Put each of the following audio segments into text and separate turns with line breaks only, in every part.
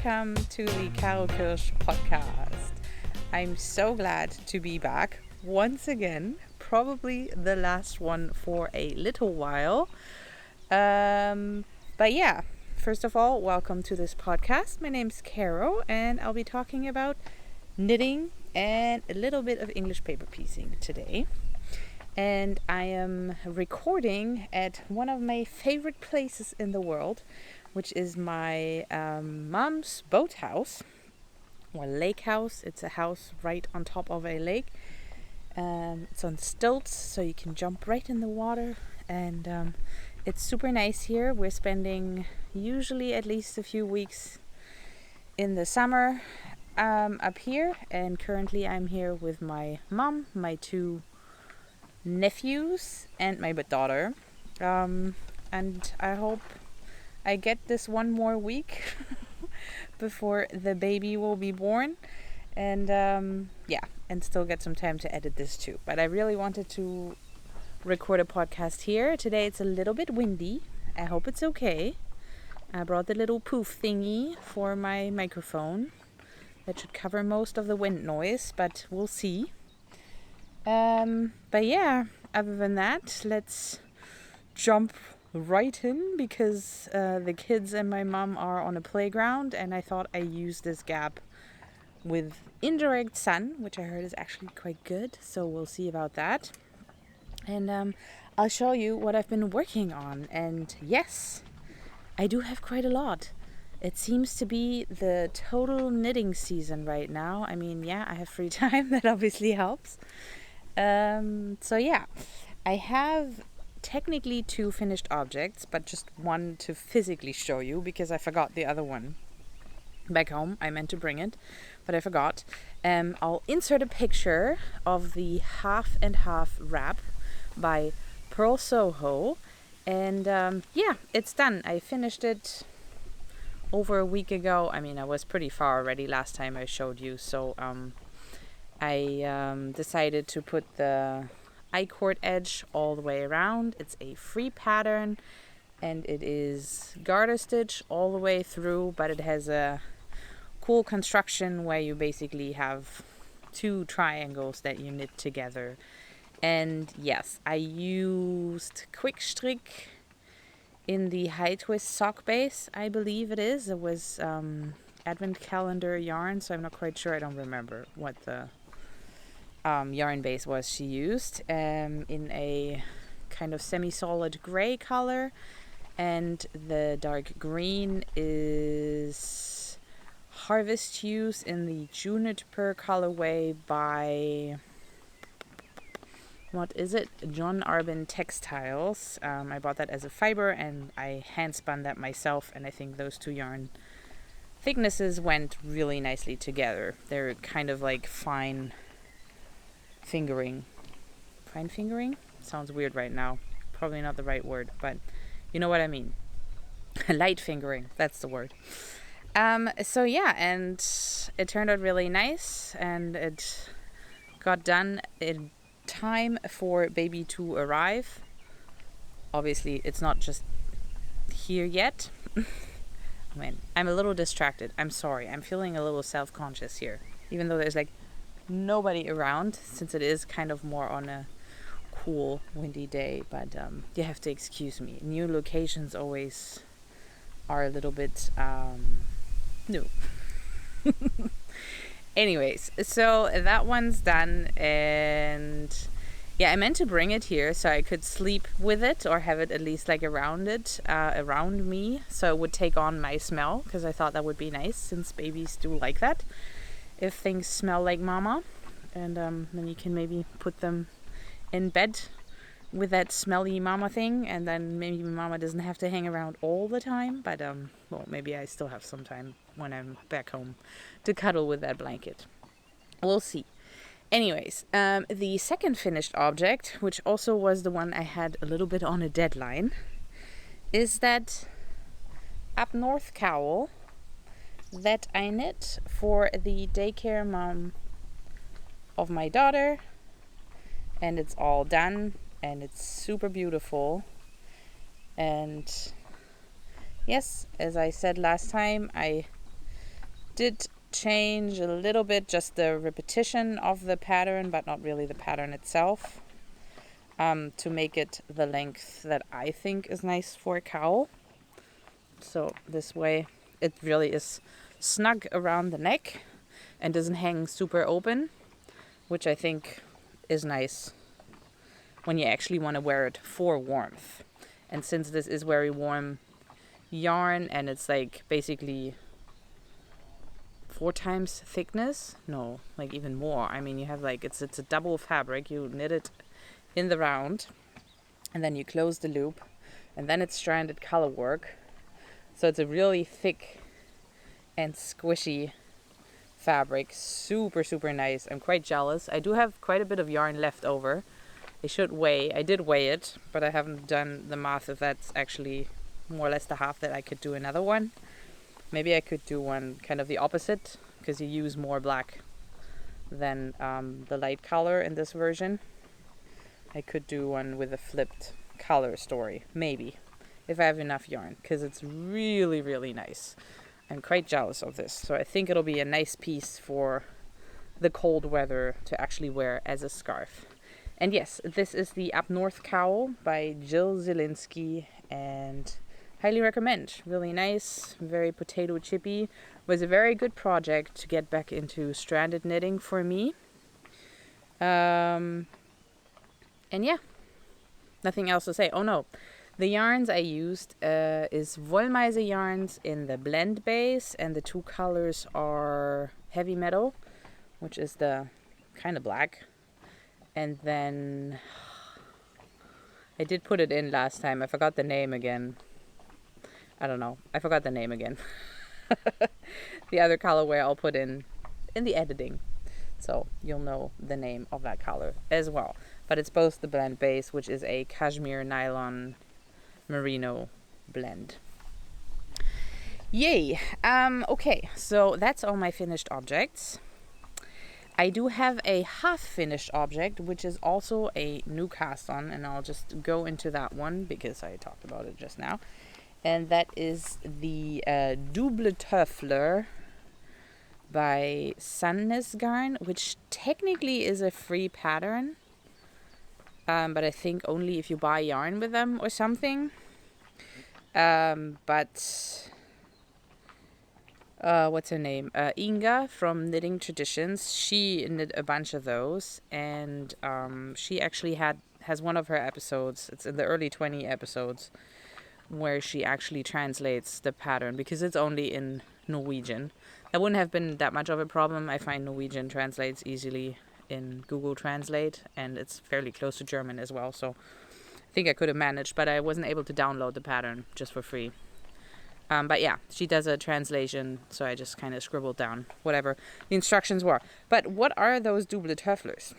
welcome to the KaroKirsch podcast. I'm so glad to be back once again, probably the last one for a little while. But yeah, first of all, welcome to this podcast. My name's Karo, and I'll be talking about knitting and a little bit of English paper piecing today. And I am recording at one of my favorite places in the world, which is my mom's boathouse or lake house. It's a house right on top of a lake. It's on stilts, so you can jump right in the water, and it's super nice here. We're spending usually at least a few weeks in the summer up here, and currently I'm here with my mom, my two nephews, and my daughter, and I hope I get this one more week before the baby will be born, and and still get some time to edit this too. But I really wanted to record a podcast here. Today it's a little bit windy. I hope it's okay. I brought the little poof thingy for my microphone that should cover most of the wind noise, but we'll see. But yeah, other than that, let's jump right in, because the kids and my mom are on a playground, and I thought I used this gap with indirect sun, which I heard is actually quite good, so we'll see about that. And I'll show you what I've been working on, and yes, I do have quite a lot. It seems to be the total knitting season right now. I mean, yeah, I have free time, that obviously helps. So yeah, I have technically 2 finished objects, but just one to physically show you because I forgot the other one back home. I meant to bring it, but I forgot. I'll insert a picture of the half and half wrap by Pearl Soho, and it's done. I finished it over a week ago. I mean, I was pretty far already last time I showed you, so I decided to put the I-cord edge all the way around. It's a free pattern, and it is garter stitch all the way through, but it has a cool construction where you basically have 2 triangles that you knit together. And yes, I used Quick Strick in the high twist sock base, I believe it is. It was advent calendar yarn, so I'm not quite sure. I don't remember what the yarn base was she used, in a kind of semi-solid gray color, and the dark green is Harvest Hues in the Juniper colorway by, what is it, John Arbin Textiles. I bought that as a fiber, and I hand spun that myself, and I think those 2 yarn thicknesses went really nicely together. They're kind of like fine fingering. Fine fingering? Sounds weird right now. Probably not the right word, but you know what I mean. Light fingering, that's the word. So yeah, and it turned out really nice, and it got done in time for baby to arrive. Obviously, it's not just here yet. I mean, I'm a little distracted. I'm sorry. I'm feeling a little self-conscious here, even though there's like nobody around, since it is kind of more on a cool windy day, but you have to excuse me. New locations always are a little bit new. Anyways, so that one's done, and yeah, I meant to bring it here so I could sleep with it, or have it at least like around me, so it would take on my smell, because I thought that would be nice, since babies do like that, if things smell like mama. And then you can maybe put them in bed with that smelly mama thing, and then maybe mama doesn't have to hang around all the time, but well, maybe I still have some time when I'm back home to cuddle with that blanket. We'll see. Anyways, the second finished object, which also was the one I had a little bit on a deadline, is that up north cowl that I knit for the daycare mom of my daughter, and it's all done, and it's super beautiful. And yes, as I said last time, I did change a little bit, just the repetition of the pattern, but not really the pattern itself, to make it the length that I think is nice for a cowl. So this way it really is snug around the neck and doesn't hang super open, which I think is nice when you actually want to wear it for warmth. And since this is very warm yarn and it's like basically 4 times thickness, no, like even more. I mean, you have like, it's a double fabric. You knit it in the round and then you close the loop and then it's stranded color work. So it's a really thick and squishy fabric, super nice. I'm quite jealous. I do have quite a bit of yarn left over. I did weigh it, but I haven't done the math if that's actually more or less the half that I could do another one. Maybe I could do one kind of the opposite, because you use more black than the light color in this version. I could do one with a flipped color story, maybe, if I have enough yarn, because it's really nice. I'm quite jealous of this, so I think it'll be a nice piece for the cold weather to actually wear as a scarf. And yes, this is the Up North Cowl by Jill Zielinski, and highly recommend. Really nice, very potato chippy. Was a very good project to get back into stranded knitting for me. And yeah, nothing else to say. Oh no, the yarns I used is Wollmeise yarns in the blend base, and the 2 colors are Heavy Meadow, which is the kind of black. And then I did put it in last time. I forgot the name again. I don't know. I forgot the name again. The other colorway I'll put in the editing, so you'll know the name of that color as well. But it's both the blend base, which is a cashmere nylon merino blend. Yay. Okay, so that's all my finished objects. I do have a half finished object, which is also a new cast on, and I'll just go into that one because I talked about it just now. And that is the Double Töffler by Sandnes Garn, which technically is a free pattern, but I think only if you buy yarn with them or something. What's her name? Inga from Knitting Traditions. She knit a bunch of those, and she actually has one of her episodes. It's in the early 20 episodes where she actually translates the pattern, because it's only in Norwegian. That wouldn't have been that much of a problem. I find Norwegian translates easily in Google Translate, and it's fairly close to German as well, so I think I could have managed, but I wasn't able to download the pattern just for free. But yeah, she does a translation, so I just kind of scribbled down whatever the instructions were. But what are those Double Töfflers?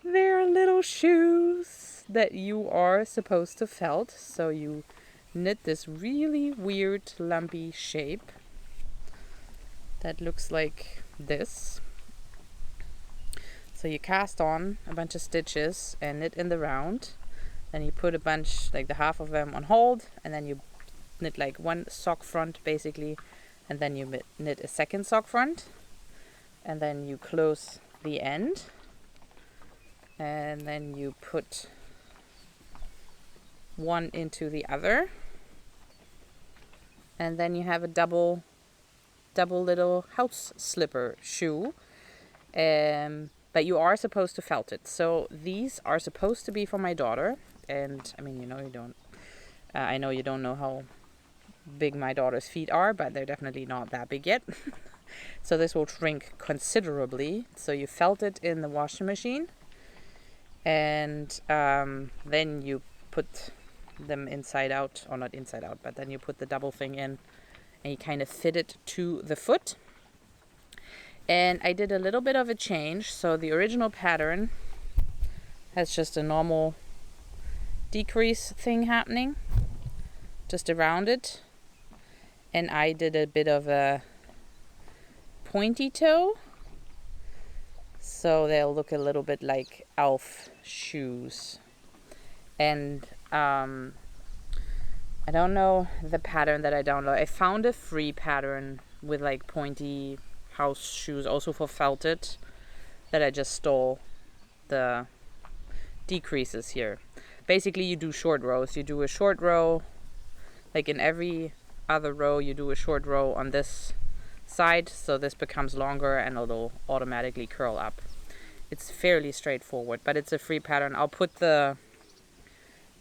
They're little shoes that you are supposed to felt. So you knit this really weird lumpy shape that looks like this. So you cast on a bunch of stitches and knit in the round. Then you put a bunch, like the half of them, on hold, and then you knit like one sock front basically, and then you knit a second sock front, and then you close the end, and then you put one into the other, and then you have a double little house slipper shoe. But you are supposed to felt it. So these are supposed to be for my daughter, and I mean, I know you don't know how big my daughter's feet are, but they're definitely not that big yet. So this will shrink considerably. So you felt it in the washing machine, and then you put them inside out, or not inside out, but then you put the double thing in, and you kind of fit it to the foot. And I did a little bit of a change. So the original pattern has just a normal decrease thing happening just around it, and I did a bit of a pointy toe, so they'll look a little bit like elf shoes. And I don't know the pattern that I downloaded. I found a free pattern with like pointy house shoes, also for felted, that I just stole the decreases here. Basically, you do short rows. You do a short row, like in every other row, you do a short row on this side, so this becomes longer and it'll automatically curl up. It's fairly straightforward, but it's a free pattern. I'll put the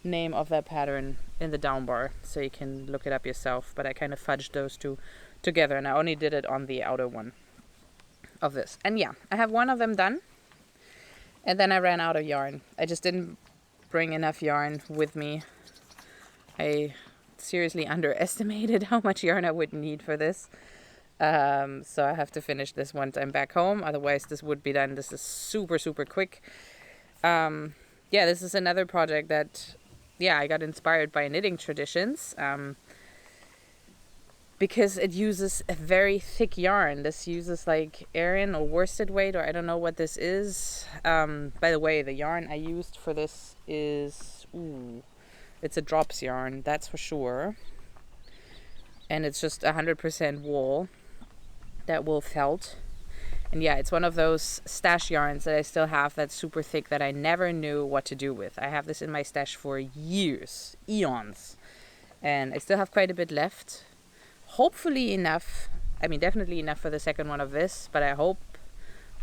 name of that pattern in the down bar so you can look it up yourself, but I kind of fudged those two together, and I only did it on the outer one of this. And yeah, I have one of them done, and then I ran out of yarn. I just didn't bring enough yarn with me. I seriously underestimated how much yarn I would need for this. So I have to finish this once I'm back home. Otherwise, this would be done. This is super, super quick. Yeah, this is another project that, I got inspired by knitting traditions. Because it uses a very thick yarn. This uses like Aran or worsted weight, or I don't know what this is. By the way, the yarn I used for this is, it's a drops yarn, that's for sure. And it's just 100% wool. That wool felt. And yeah, it's one of those stash yarns that I still have that's super thick that I never knew what to do with. I have this in my stash for years, eons. And I still have quite a bit left. Hopefully enough, definitely enough for the second one of this, but I hope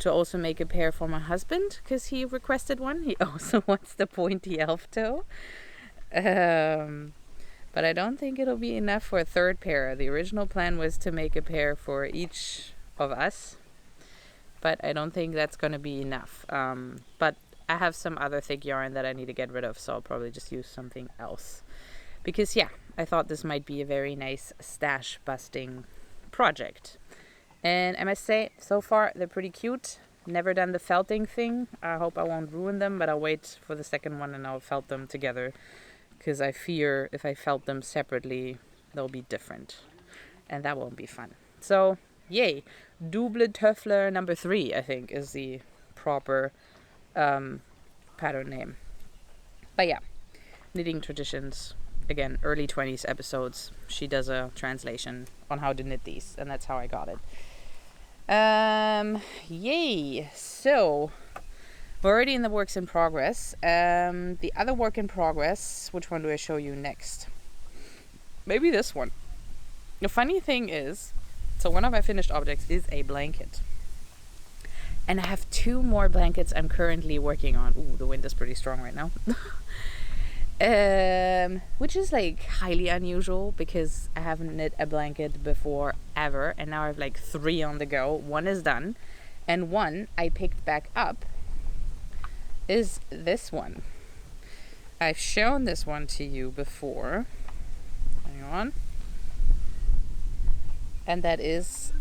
to also make a pair for my husband, because he requested one. He also wants the pointy elf toe. But I don't think it'll be enough for a third pair. The original plan was to make a pair for each of us, but I don't think that's going to be enough. But I have some other thick yarn that I need to get rid of, so I'll probably just use something else. Because I thought this might be a very nice stash busting project. And I must say, so far they're pretty cute. Never done the felting thing. I hope I won't ruin them, but I'll wait for the second one and I'll felt them together. Because I fear if I felt them separately, they'll be different. And that won't be fun. So, yay. Double Töffler number 3, I think, is the proper pattern name. But yeah, knitting traditions. Again, early 20s episodes. She does a translation on how to knit these. And that's how I got it. Yay. So, we're already in the works in progress. The other work in progress, which one do I show you next? Maybe this one. The funny thing is, so one of my finished objects is a blanket. And I have 2 more blankets I'm currently working on. Ooh, the wind is pretty strong right now. Which is like highly unusual because I haven't knit a blanket before ever. And now I have like 3 on the go. One is done. And one I picked back up is this one. I've shown this one to you before. Hang on. And that is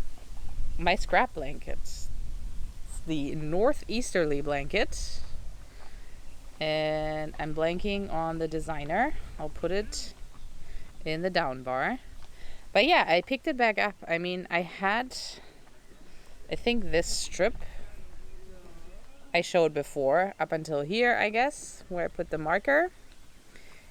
my scrap blanket. It's the northeasterly blanket. And I'm blanking on the designer. I'll put it in the down bar. But yeah, I picked it back up. I had, I think this strip I showed before, up until here, I guess, where I put the marker.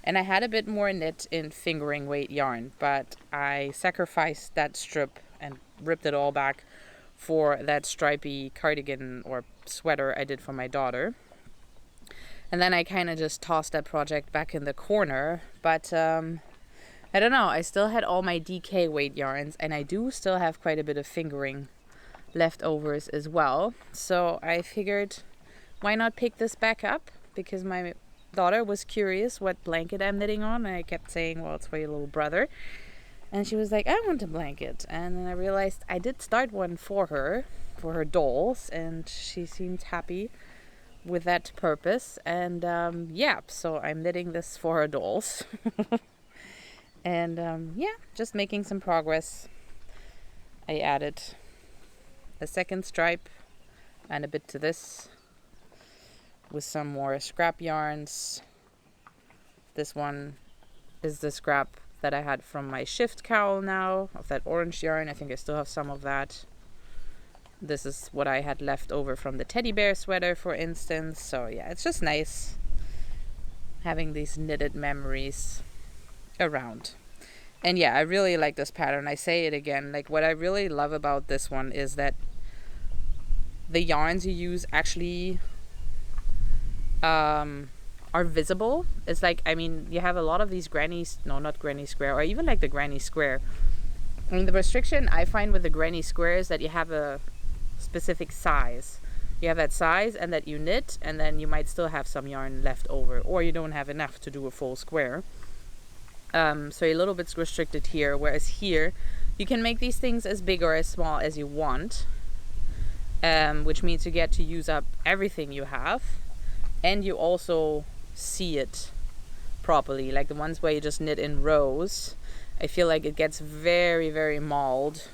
And I had a bit more knit in fingering weight yarn, but I sacrificed that strip and ripped it all back for that stripy cardigan or sweater I did for my daughter. And then I kind of just tossed that project back in the corner. But I don't know, I still had all my DK weight yarns, and I do still have quite a bit of fingering leftovers as well. So I figured, why not pick this back up? Because my daughter was curious what blanket I'm knitting on, and I kept saying, well, it's for your little brother. And she was like, I want a blanket. And then I realized I did start one for her dolls, and she seemed happy with that purpose. And so I'm knitting this for her dolls. And just making some progress. I added a second stripe and a bit to this with some more scrap yarns. This one is the scrap that I had from my shift cowl now, of that orange yarn. I think I still have some of that. This is what I had left over from the teddy bear sweater, for instance. So yeah, it's just nice having these knitted memories around. And yeah, I really like this pattern. I say it again, like what I really love about this one is that the yarns you use actually are visible. It's like, I mean, you have a lot of these grannies, no, not granny square, or even like the granny square. I mean, the restriction I find with the granny square is that you have a specific size. You have that size and that you knit, and then you might still have some yarn left over, or you don't have enough to do a full square. So you're a little bit restricted here, whereas here you can make these things as big or as small as you want, which means you get to use up everything you have, and you also see it properly. Like the ones where you just knit in rows, I feel like it gets very, very mauled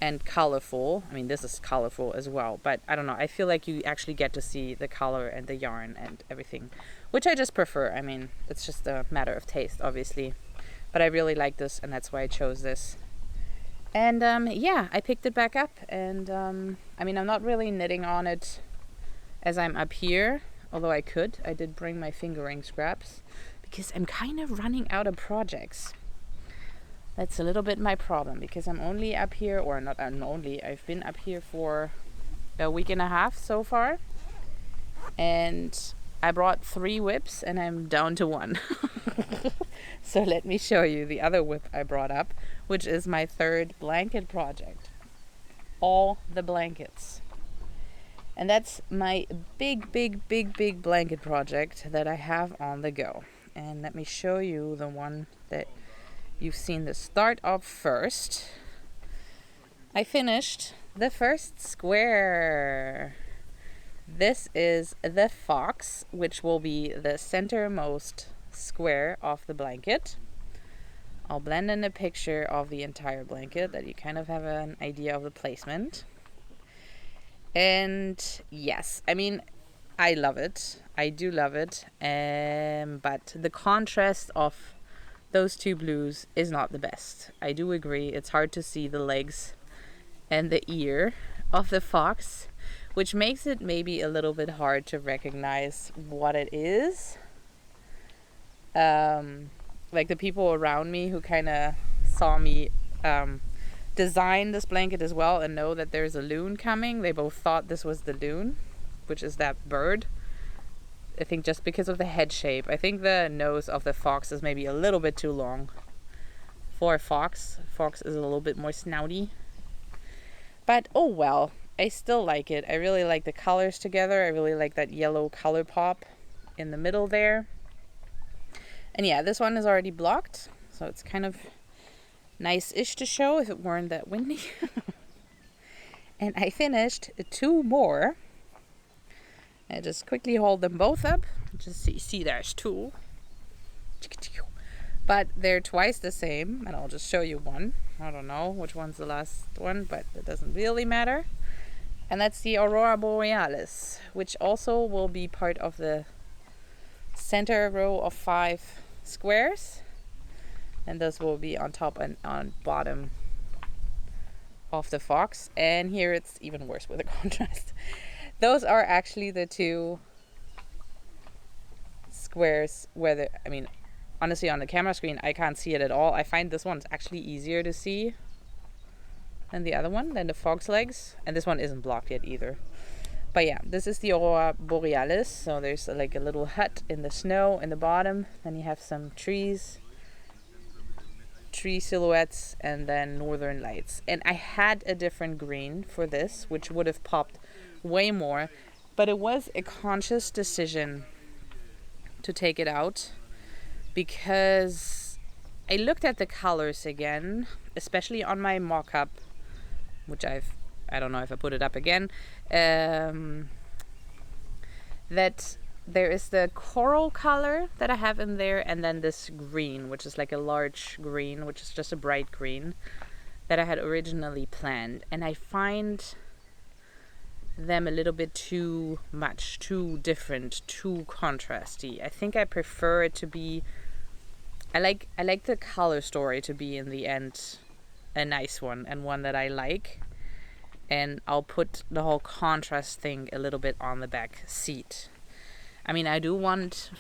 and colorful. I mean, this is colorful as well, but I don't know, I feel like you actually get to see the color and the yarn and everything, which I just prefer. I mean, it's just a matter of taste, obviously, but I really like this, and that's why I chose this. And yeah, I picked it back up, and I mean, I'm not really knitting on it as I'm up here, although I did bring my fingering scraps because I'm kind of running out of projects. That's a little bit my problem, because I'm only up here, or not only, I've been up here for a week and a half so far, and I brought 3 whips and I'm down to 1. So let me show you the other whip I brought up, which is my 3rd blanket project. All the blankets. And that's my big blanket project that I have on the go. And let me show you the one that you've seen the start of first. I finished the first square. This is the fox, which will be the centermost square of the blanket. I'll blend in a picture of the entire blanket that you kind of have an idea of the placement. And yes, I mean, I love it. I do love it. But the contrast of those 2 blues is not the best. I do agree. It's hard to see the legs and the ear of the fox, which makes it maybe a little bit hard to recognize what it is. Like the people around me who kind of saw me design this blanket as well and know that there's a loon coming, they both thought this was the loon, which is that bird. I think just because of the head shape. I think the nose of the fox is maybe a little bit too long for a fox. Fox is a little bit more snouty. But oh well, I still like it. I really like the colors together. I really like that yellow color pop in the middle there. And yeah, this one is already blocked, so it's kind of nice-ish to show if it weren't that windy. And I finished 2 more. I just quickly hold them both up. Just see there's 2. But they're twice the same, and I'll just show you one. I don't know which one's the last one, but it doesn't really matter. And that's the Aurora Borealis, which also will be part of the center row of 5 squares. And this will be on top and on bottom of the fox. And here it's even worse with the contrast. Those are actually the 2 squares where I mean, honestly, on the camera screen, I can't see it at all. I find this one's actually easier to see than the other one, than the fox legs. And this one isn't blocked yet either. But yeah, this is the Aurora Borealis. So there's like a little hut in the snow in the bottom. Then you have some tree silhouettes, and then northern lights. And I had a different green for this, which would have popped way more, but it was a conscious decision to take it out because I looked at the colors again, especially on my mock-up, which I don't know if I put it up again, that there is the coral color that I have in there, and then this green, which is like a large green, which is just a bright green that I had originally planned. And I find them a little bit too much, too different, too contrasty. I think I prefer it to be, I like the color story to be in the end a nice one, and one that I like. And I'll put the whole contrast thing a little bit on the back seat. I mean, I do want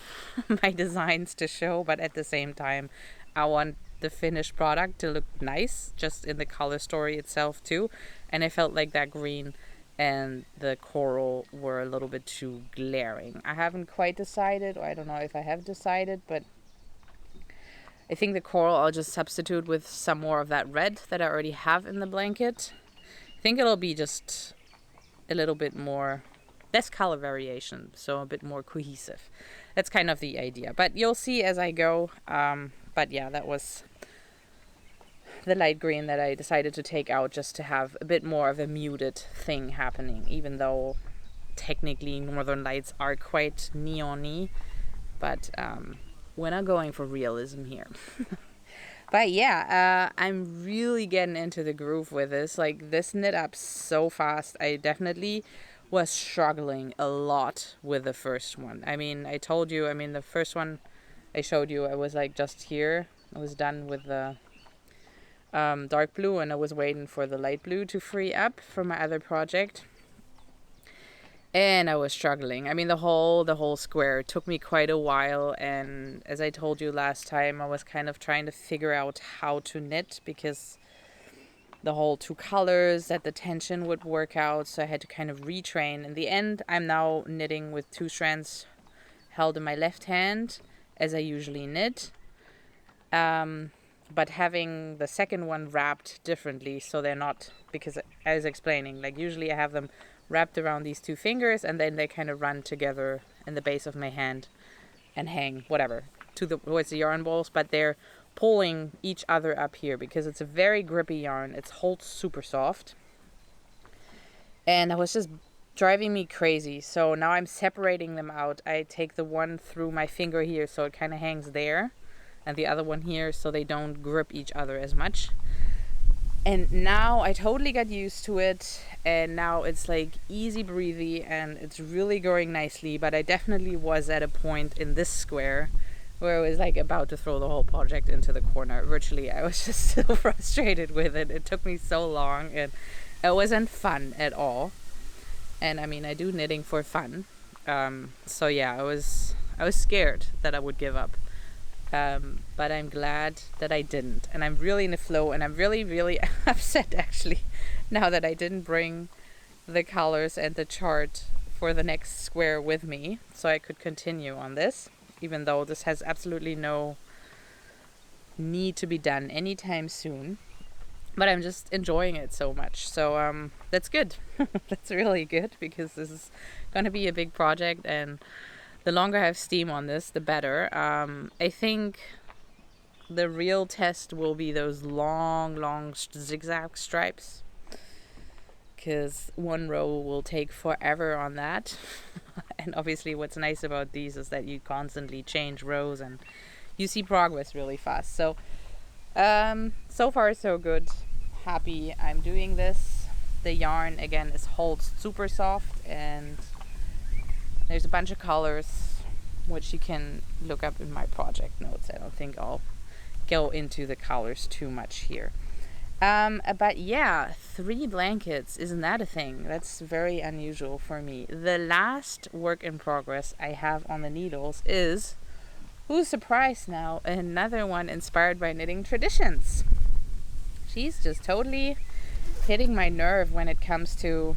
my designs to show, but at the same time, I want the finished product to look nice, just in the color story itself too. And I felt like that green and the coral were a little bit too glaring. I haven't quite decided, or I don't know if I have decided, but I think the coral I'll just substitute with some more of that red that I already have in the blanket. I think it'll be just a little bit more, less color variation, so a bit more cohesive. That's kind of the idea, but you'll see as I go. But yeah, that was the light green that I decided to take out just to have a bit more of a muted thing happening, even though technically Northern Lights are quite neon-y, but we're not going for realism here. But yeah, I'm really getting into the groove with this. Like, this knit up so fast. I definitely was struggling a lot with the first one. I mean, I told you, the first one I showed you, I was like just here. I was done with the dark blue, and I was waiting for the light blue to free up for my other project. And I was struggling. The whole square took me quite a while, and as I told you last time, I was kind of trying to figure out how to knit, because the whole two colors, that the tension would work out, so I had to kind of retrain. In the end, I'm now knitting with 2 strands held in my left hand, as I usually knit. But having the second one wrapped differently, so they're not, because I was explaining, like usually I have them wrapped around these 2 fingers, and then they kind of run together in the base of my hand and hang, whatever, towards the yarn balls, but they're pulling each other up here because it's a very grippy yarn. It holds super soft, and that was just driving me crazy. So now I'm separating them out. I take the one through my finger here, so it kind of hangs there, and the other one here, so they don't grip each other as much. And now I totally got used to it, and now it's like easy breezy, and it's really going nicely. But I definitely was at a point in this square where I was like about to throw the whole project into the corner. Virtually, I was just so frustrated with it. It took me so long, and it wasn't fun at all. And I do knitting for fun. So yeah, I was scared that I would give up. But I'm glad that I didn't, and I'm really in the flow, and I'm really, really upset actually now that I didn't bring the colors and the chart for the next square with me, so I could continue on this, even though this has absolutely no need to be done anytime soon. But I'm just enjoying it so much, so that's good. That's really good, because this is going to be a big project, and the longer I have steam on this, the better. I think the real test will be those long zigzag stripes, because one row will take forever on that. And obviously what's nice about these is that you constantly change rows and you see progress really fast. So so far so good. Happy I'm doing this. The yarn again holds super soft, and there's a bunch of colors which you can look up in my project notes. I don't think I'll go into the colors too much here. But yeah, 3 blankets, isn't that a thing? That's very unusual for me. The last work in progress I have on the needles is, who's surprised now, another one inspired by knitting traditions. She's just totally hitting my nerve when it comes to,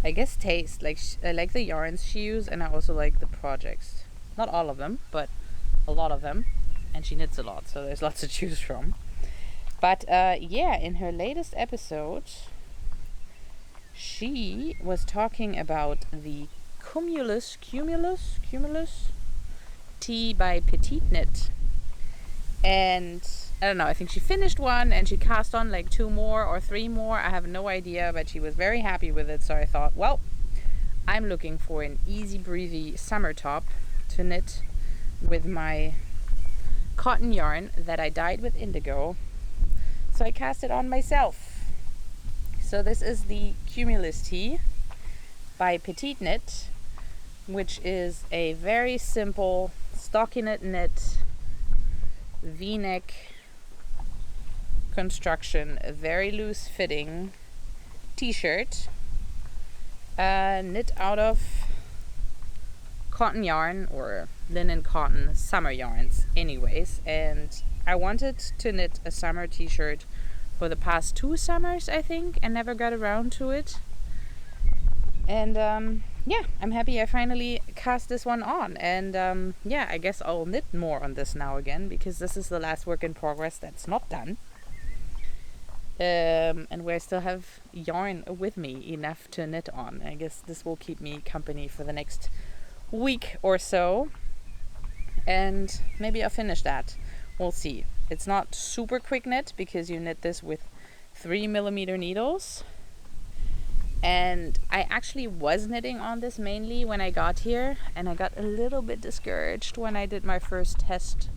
I guess, taste. Like, I like the yarns she used, and I also like the projects. Not all of them, but a lot of them. And she knits a lot, so there's lots to choose from. But yeah, in her latest episode, she was talking about the Cumulus tea by Petite Knit. And I don't know, I think she finished one and she cast on like 2 more or 3 more. I have no idea, but she was very happy with it. So I thought, well, I'm looking for an easy breezy summer top to knit with my cotton yarn that I dyed with indigo. So I cast it on myself. So this is the Cumulus tea by Petite Knit, which is a very simple stockinette knit V-neck construction, a very loose fitting t-shirt, knit out of cotton yarn or linen cotton summer yarns anyways, and I wanted to knit a summer t-shirt for the past 2 summers, I think, and never got around to it. And yeah, I'm happy I finally cast this one on. And yeah, I guess I'll knit more on this now again, because this is the last work in progress that's not done. And where I still have yarn with me enough to knit on. I guess this will keep me company for the next week or so. And maybe I'll finish that. We'll see. It's not super quick knit because you knit this with 3mm needles. And I actually was knitting on this mainly when I got here, and I got a little bit discouraged when I did my first test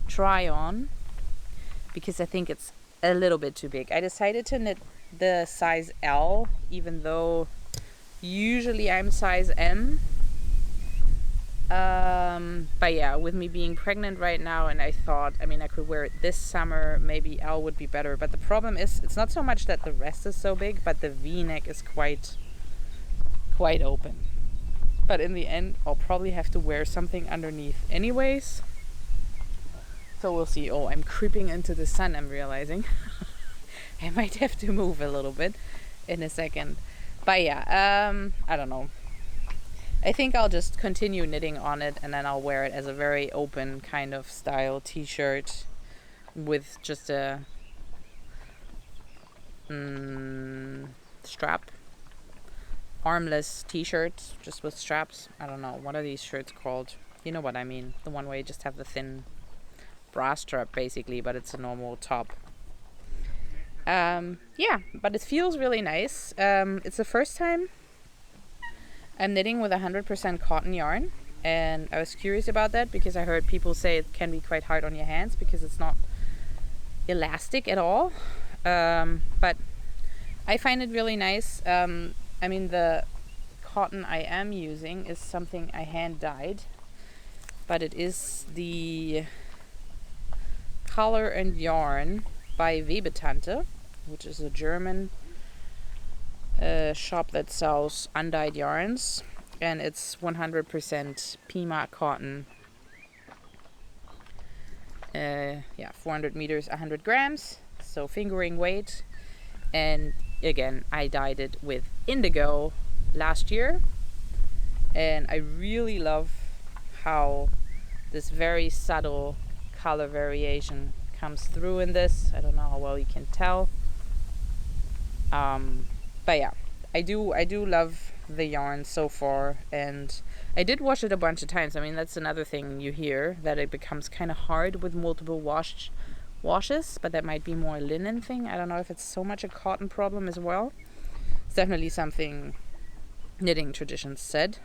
try on, because I think it's a little bit too big. I decided to knit the size L, even though usually I'm size M. But yeah, with me being pregnant right now, and I thought, I mean, I could wear it this summer, maybe L would be better. But the problem is, it's not so much that the rest is so big, but the V-neck is quite open. But in the end, I'll probably have to wear something underneath anyways. So we'll see. Oh, I'm creeping into the sun, I'm realizing. I might have to move a little bit in a second. But yeah, I don't know. I think I'll just continue knitting on it, and then I'll wear it as a very open kind of style t-shirt with just a strap. Armless t-shirt, just with straps. I don't know. What are these shirts called? You know what I mean. The one where you just have the thin bra strap, basically, but it's a normal top. Yeah, but it feels really nice. It's the first time I'm knitting with 100% cotton yarn, and I was curious about that because I heard people say it can be quite hard on your hands because it's not elastic at all. But I find it really nice. I mean, the cotton I am using is something I hand dyed, but it is the Color and Yarn by Webetante, which is a German shop that sells undyed yarns, and it's 100% Pima cotton. Yeah, 400 meters, 100 grams, so fingering weight. And again, I dyed it with indigo last year, and I really love how this very subtle color variation comes through in this. I don't know how well you can tell. But yeah, I do love the yarn so far, and I did wash it a bunch of times. I mean, that's another thing you hear, that it becomes kind of hard with multiple washes, but that might be more a linen thing. I don't know if it's so much a cotton problem as well. It's definitely something Knitting Traditions said.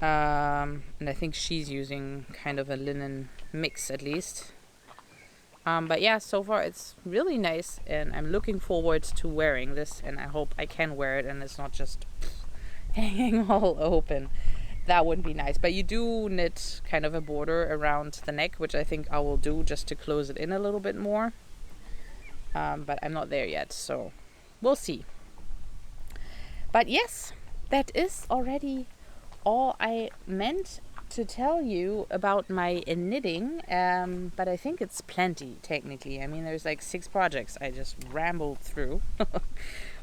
And I think she's using kind of a linen mix at least. But yeah, so far it's really nice, and I'm looking forward to wearing this, and I hope I can wear it and it's not just hanging all open. That would be nice. But you do knit kind of a border around the neck, which I think I will do just to close it in a little bit more. But I'm not there yet, so we'll see. But yes, that is already all I meant to tell you about my knitting, but I think it's plenty technically. I mean, there's like 6 projects I just rambled through.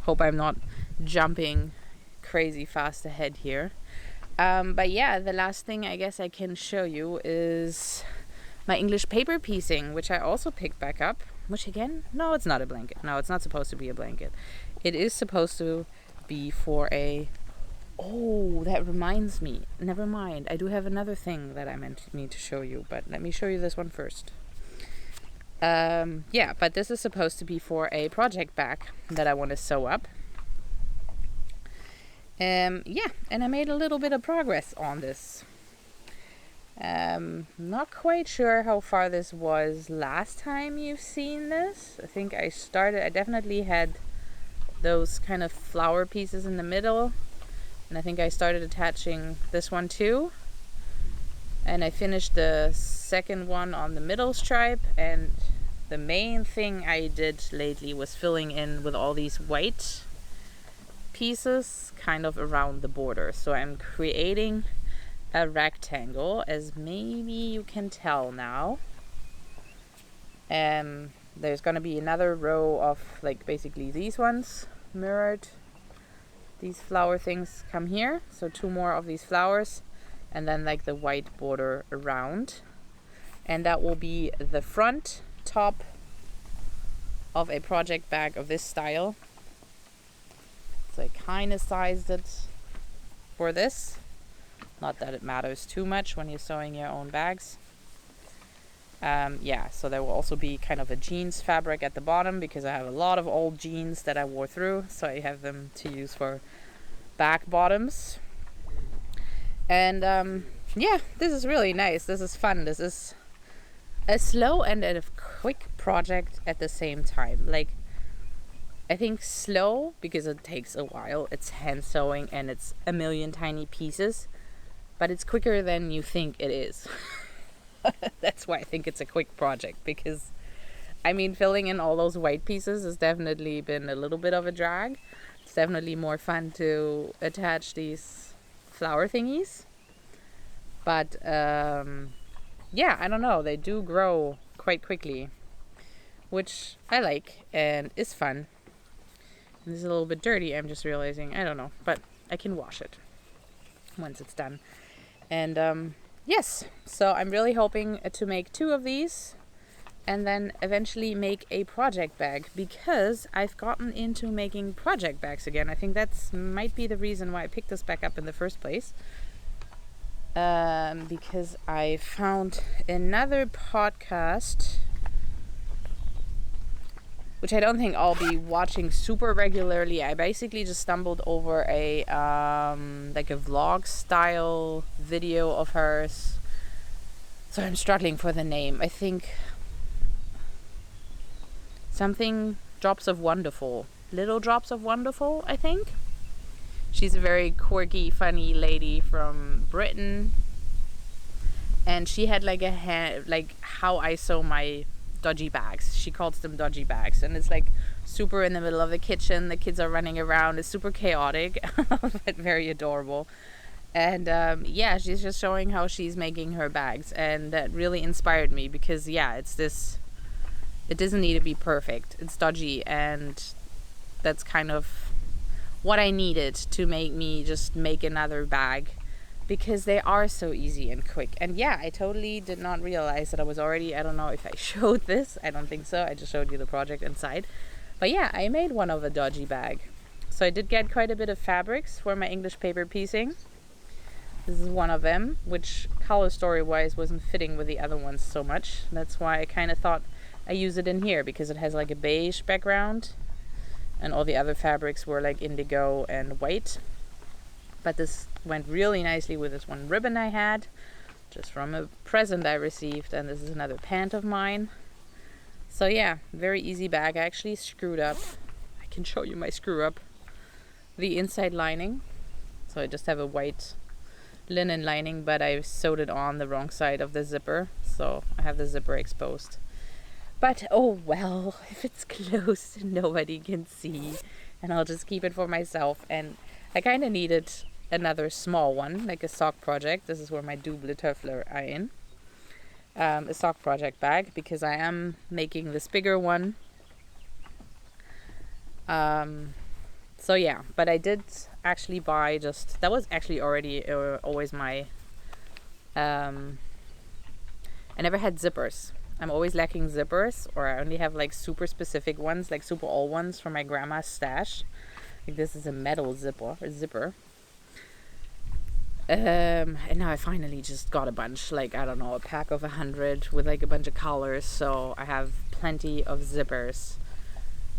Hope I'm not jumping crazy fast ahead here. But yeah, the last thing I guess I can show you is my English paper piecing, which I also picked back up. Which again, no, it's not a blanket. No, it's not supposed to be a blanket. It is supposed to be for a... Oh, that reminds me. Never mind. I do have another thing that I need to show you, but let me show you this one first. Yeah, but this is supposed to be for a project bag that I want to sew up. Yeah, and I made a little bit of progress on this. Not quite sure how far this was last time you've seen this. I think I definitely had those kind of flower pieces in the middle. And I think I started attaching this one too. And I finished the second one on the middle stripe. And the main thing I did lately was filling in with all these white pieces kind of around the border. So I'm creating a rectangle, as maybe you can tell now. There's gonna be another row of like basically these ones mirrored. These flower things come here, so 2 more of these flowers, and then like the white border around, and that will be the front top of a project bag of this style. So I kind of sized it for this, not that it matters too much when you're sewing your own bags. So there will also be kind of a jeans fabric at the bottom, because I have a lot of old jeans that I wore through, so I have them to use for back bottoms. And this is really nice. This is fun. This is a slow and a quick project at the same time. Like, I think slow because it takes a while. It's hand sewing and it's a million tiny pieces, but it's quicker than you think it is. That's why I think it's a quick project, because I mean, filling in all those white pieces has definitely been a little bit of a drag. It's definitely more fun to attach these flower thingies. But I don't know, they do grow quite quickly, which I like and is fun. And this is a little bit dirty, I'm just realizing. I don't know, but I can wash it once it's done. And yes, so I'm really hoping to make 2 of these and then eventually make a project bag, because I've gotten into making project bags again. I think that's might be the reason why I picked this back up in the first place. Because I found another podcast, which I don't think I'll be watching super regularly. I basically just stumbled over a like a vlog style video of hers. So I'm struggling for the name. I think something Drops of Wonderful. Little Drops of Wonderful, I think. She's a very quirky, funny lady from Britain. And she had like like how I sew my dodgy bags. She calls them dodgy bags. And it's like super in the middle of the kitchen. The kids are running around. It's super chaotic, but very adorable. And she's just showing how she's making her bags. And that really inspired me, because it's this, it doesn't need to be perfect. It's dodgy, and that's kind of what I needed to make me just make another bag, because they are so easy and quick. And I totally did not realize that I was already, I don't know if I showed this, I don't think so, I just showed you the project inside. But I made one of a dodgy bag. So I did get quite a bit of fabrics for my English paper piecing. This is one of them, which color story wise wasn't fitting with the other ones so much. That's why I kind of thought I use it in here, because it has like a beige background, and all the other fabrics were like indigo and white. But this went really nicely with this one ribbon I had, just from a present I received. And this is another pant of mine. So very easy bag. I actually screwed up, I can show you my screw up, the inside lining. So I just have a white linen lining, but I sewed it on the wrong side of the zipper, so I have the zipper exposed. But oh well, if it's closed, nobody can see, and I'll just keep it for myself. And I kind of needed another small one, like a sock project. This is where my double tuffler are in. A sock project bag, because I am making this bigger one. But I did actually buy that was actually already always my, I never had zippers. I'm always lacking zippers, or I only have like super specific ones, like super old ones from my grandma's stash. Like this is a metal zipper. And now I finally just got a bunch, like, I don't know, a pack of 100 with like a bunch of colors. So I have plenty of zippers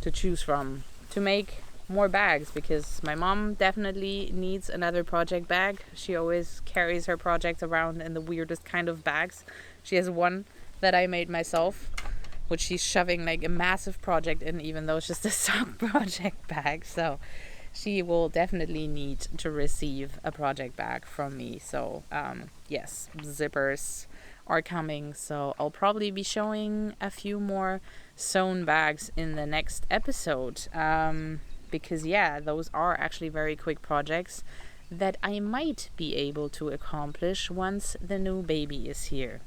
to choose from to make more bags, because my mom definitely needs another project bag. She always carries her projects around in the weirdest kind of bags. She has one that I made myself, which she's shoving like a massive project in, even though it's just a sock project bag. So she will definitely need to receive a project bag from me. So yes, zippers are coming. So I'll probably be showing a few more sewn bags in the next episode, because those are actually very quick projects that I might be able to accomplish once the new baby is here.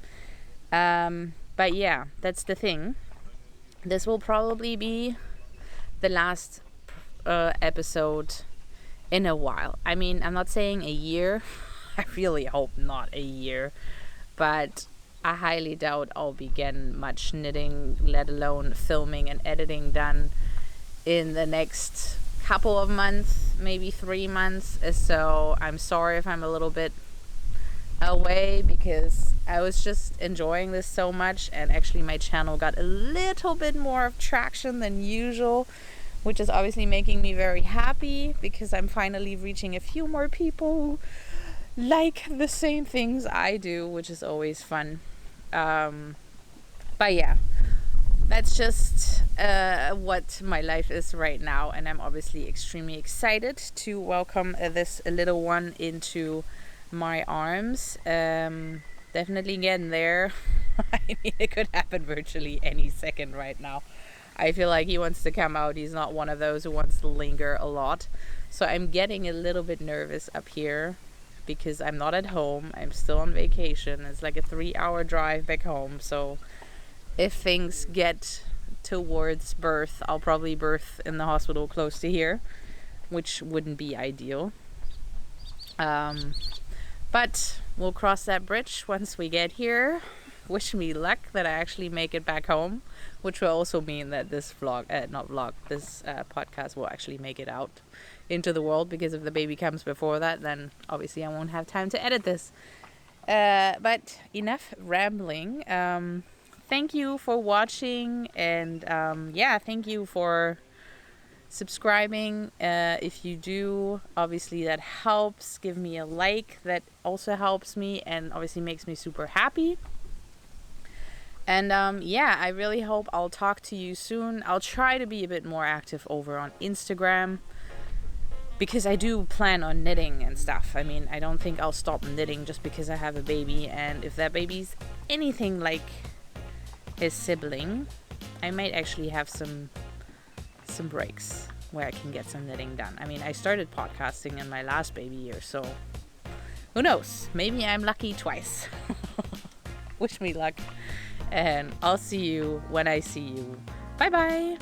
But that's the thing. this will probably be the last episode in a while. I mean, I'm not saying a year. I really hope not a year. But I highly doubt I'll be getting much knitting, let alone filming and editing done in the next couple of months, maybe 3 months. So I'm sorry if I'm a little bit away, because I was just enjoying this so much, and actually my channel got a little bit more of traction than usual, which is obviously making me very happy, because I'm finally reaching a few more people who like the same things I do, which is always fun. But yeah, that's just what my life is right now, and I'm obviously extremely excited to welcome this little one into my arms. Definitely getting there. I mean, it could happen virtually any second right now. I feel like he wants to come out. He's not one of those who wants to linger a lot. So I'm getting a little bit nervous up here, because I'm not at home. I'm still on vacation. It's like a 3-hour drive back home. So if things get towards birth, I'll probably birth in the hospital close to here, which wouldn't be ideal. But we'll cross that bridge once we get here. Wish me luck that I actually make it back home, which will also mean that this podcast will actually make it out into the world, because if the baby comes before that, then obviously I won't have time to edit this. But enough rambling. Thank you for watching, and thank you for subscribing. If you do, obviously that helps. Give me a like, that also helps me and obviously makes me super happy. And I really hope I'll talk to you soon. I'll try to be a bit more active over on Instagram, because I do plan on knitting and stuff. I mean, I don't think I'll stop knitting just because I have a baby, and if that baby's anything like his sibling, I might actually have some breaks where I can get some knitting done. I mean, I started podcasting in my last baby year, so who knows? Maybe I'm lucky twice. Wish me luck, and I'll see you when I see you. Bye bye.